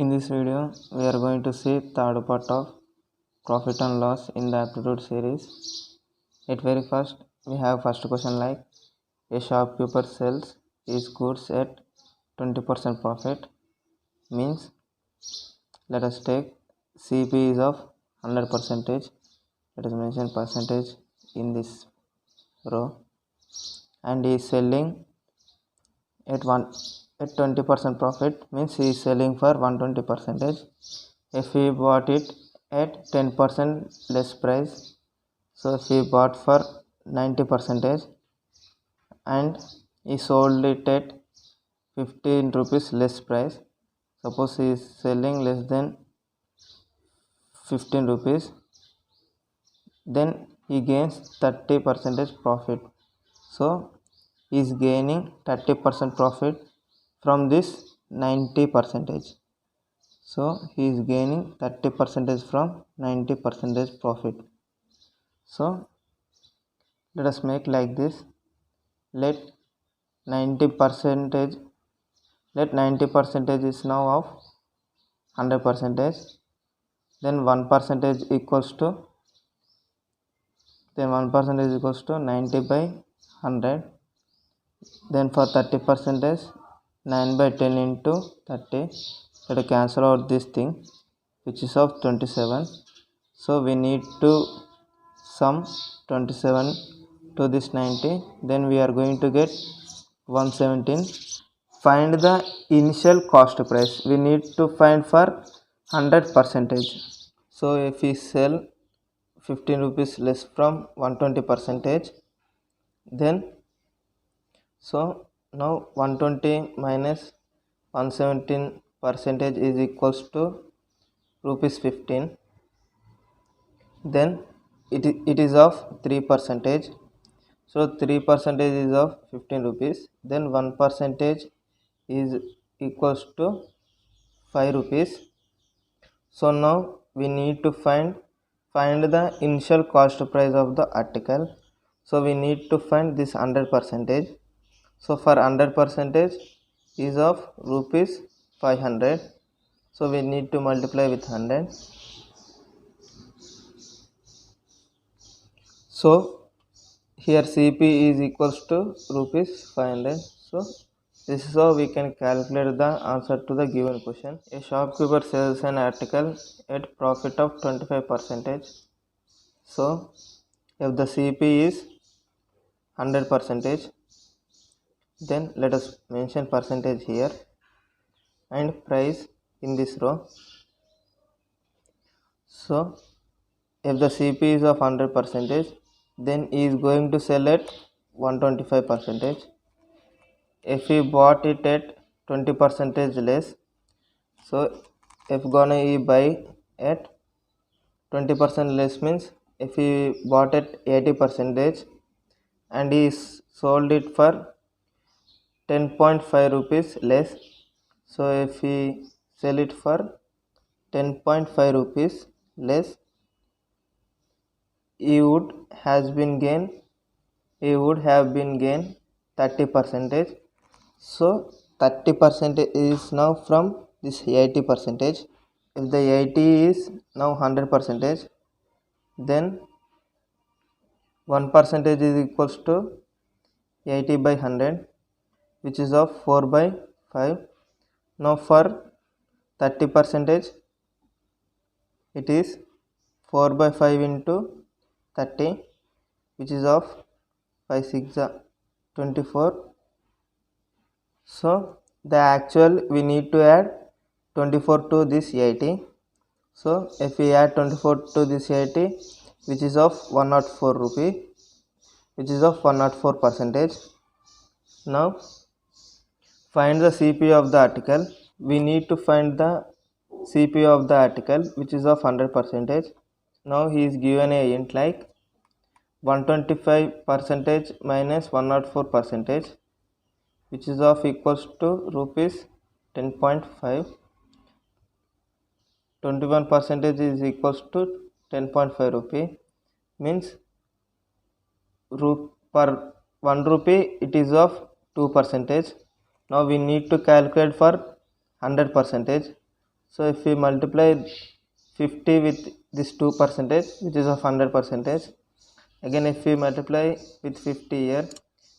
In this video, we are going to see third part of profit and loss in the aptitude series. At very first, we have first question like a shopkeeper sells his goods at 20% profit. Means let us take CP is of 100%. Let us mention percentage in this row, and he is selling at 20% profit, means he is selling for 120%. If he bought it at 10% less price, so if he bought for 90% and he sold it at 15 rupees less price, suppose he is selling less than 15 rupees, then he gains 30% profit. So he is gaining 30% profit from this 90%. So he is gaining 30% from 90% profit. So let us make like this. Let 90% is now of 100%. Then 1% equals to 90 by 100. Then for 30%, 9 by 10 into 30. Let us cancel out this thing, which is of 27. So we need to sum 27 to this 90. Then we are going to get 117. Find the initial cost price. We need to find for 100%. So if we sell 15 rupees less from 120%, then so now 120 minus 117% is equals to rupees 15. Then it is of 3%. So 3% is of 15 rupees. Then 1% is equals to 5 rupees. So now we need to find the initial cost price of the article. So we need to find this 100%. So for 100% is of rupees 500. So we need to multiply with 100. So here CP is equals to rupees 500. So this is how we can calculate the answer to the given question. A shopkeeper sells an article at profit of 25%. So if the CP is 100%, then let us mention percentage here and price in this row. So if the CP is of 100%, then he is going to sell at 125%. If he bought it at 20% less, so if gonna he buy at 20% less, means if he bought at 80% and he sold it for 10.5 rupees less, so if he sell it for 10.5 rupees less, he would have been gained 30%. So 30% is now from this 80%. If the 80 is now 100%, then 1% is equals to 80 by 100, which is of 4 by 5. Now for 30%, it is 4 by 5 into 30, which is of 5 6 24. So the actual we need to add 24 to this 80. So if we add 24 to this 80, which is of 104 rupee, which is of 104%. Now find the CP of the article. We need to find the CP of the article, which is of 100%. Now he is given a hint like 125% minus 104%, which is of equals to rupees 10.5. 21% is equals to 10.5 rupee, means per 1 rupee it is of 2%. Now we need to calculate for 100%. So if we multiply 50 with this 2% which is of 100%, again if we multiply with 50 here,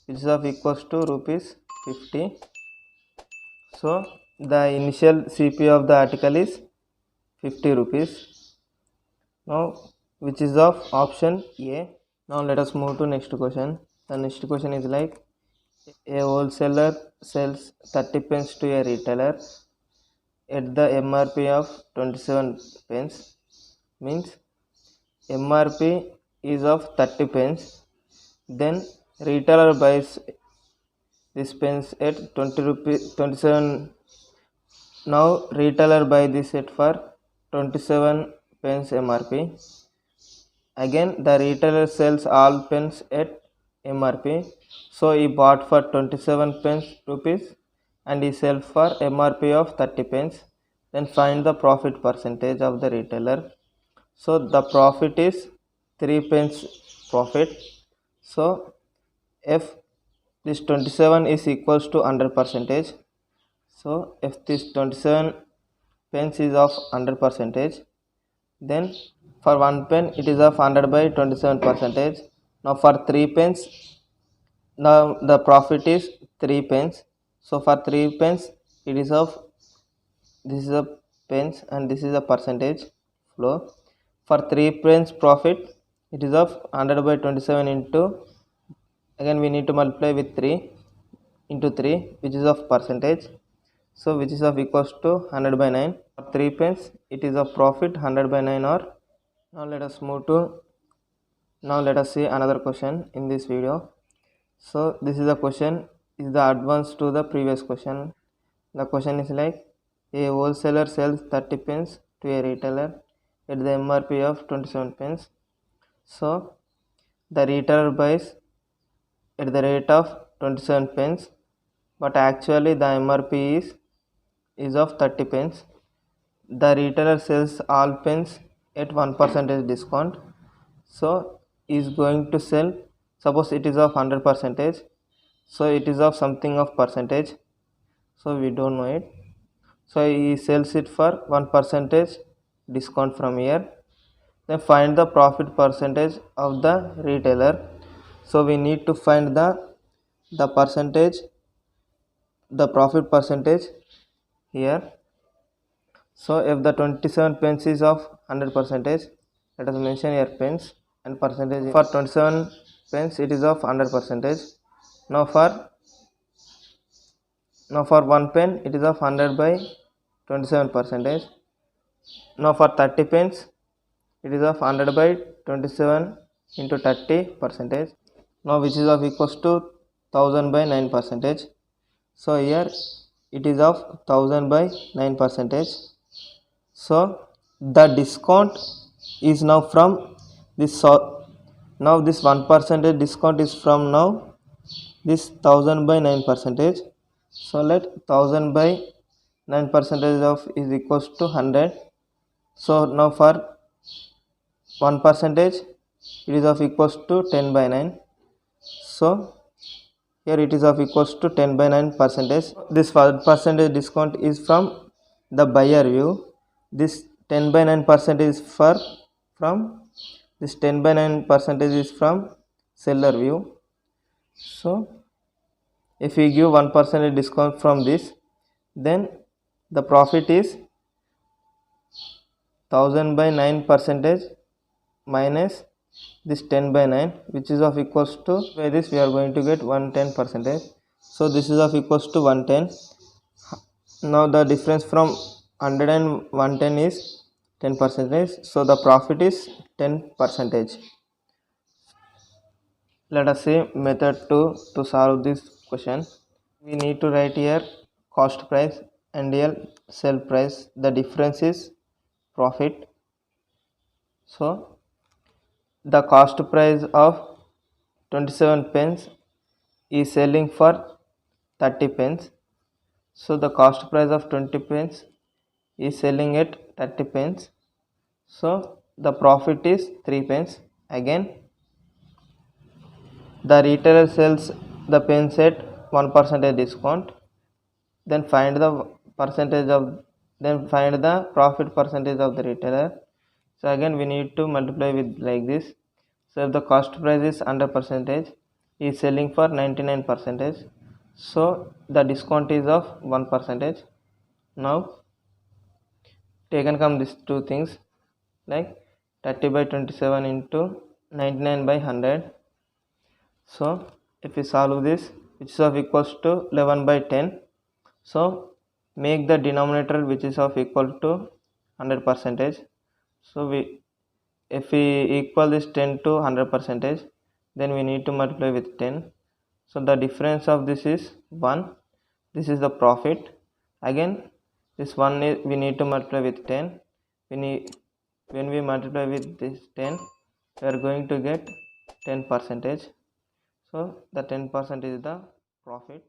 which is of equals to rupees 50. So the initial CP of the article is 50 rupees. Now which is of option A. Now let us move to next question. The next question is like, a wholesaler sells 30 pence to a retailer at the MRP of 27 pence. Means MRP is of 30 pence. Then retailer buys this pence at 20 rupees 27. Now retailer buy this set for 27 pence MRP. Again the retailer sells all pens at MRP. So he bought for 27 pence rupees and he sells for MRP of 30 pence. Then find the profit percentage of the retailer. So the profit is 3 pence profit. So if this 27 is equals to 100%, so if this 27 pence is of 100%, then for 1 pen it is of 100 by 27%. Now for 3 pence, now the profit is 3 pence. So for 3 pence it is of, this is a pence and this is a percentage flow. For 3 pence profit it is of 100 by 27 into, again we need to multiply with 3 into 3 which is of percentage. So which is of equals to 100 by 9. For 3 pence it is of profit 100 by 9 or. Now let us move to, now let us see another question in this video. So this is a question, is the advance to the previous question. The question is like, a wholesaler sells 30 pence to a retailer at the MRP of 27 pence. So the retailer buys at the rate of 27 pence, but actually the MRP is of 30 pence. The retailer sells all pens at 1% discount. So is going to sell, suppose it is of 100%, so it is of something of percentage, so we don't know it. So he sells it for 1% discount from here. Then find the profit percentage of the retailer. So we need to find the percentage, the profit percentage here. So if the 27 pence is of 100%, let us mention here pence and percentage. For 27 pence it is of 100%. Now for 1 pen it is of 100 by 27%. Now for 30 pence it is of 100 by 27 into 30%. Now which is of equals to 1000 by 9%. So here it is of 1000 by 9%. So the discount is now from this, now this 1% discount is from now this 1000 by 9%. So let 1000 by 9% of is equals to 100. So now for 1% it is of equals to 10 by 9. So here it is of equals to 10 by 9%. This 1% discount is from the buyer view. This 10 by 9% is from this 10 by 9% is from seller view. So if we give 1% discount from this, then the profit is 1000 by 9% minus this 10 by 9, which is of equals to, by this we are going to get 110%. So this is of equals to 110. Now the difference from 100 and 110 is 10%. So the profit is 10%. Let us see method 2 to solve this question. We need to write here cost price and here sell price. The difference is profit. So the cost price of 27 pence is selling for 30 pence. So the cost price of 20 pence is selling at 30 pence. So the profit is 3 pence. Again the retailer sells the pens at 1% discount. Then find the percentage of then find the profit percentage of the retailer. So again we need to multiply with like this. So if the cost price is 100 percentage, he is selling for 99 percentage, so the discount is of 1 percentage. Now taken come these two things, like 30 by 27 into 99 by 100. So if we solve this, which is of equals to 11 by 10, so make the denominator which is of equal to 100 percentage. So if we equal this 10 to 100 percentage, then we need to multiply with 10. So the difference of this is 1. This is the profit. Again this one is we need to multiply with 10. When we multiply with this 10, we are going to get 10 percentage. So the 10% is the profit.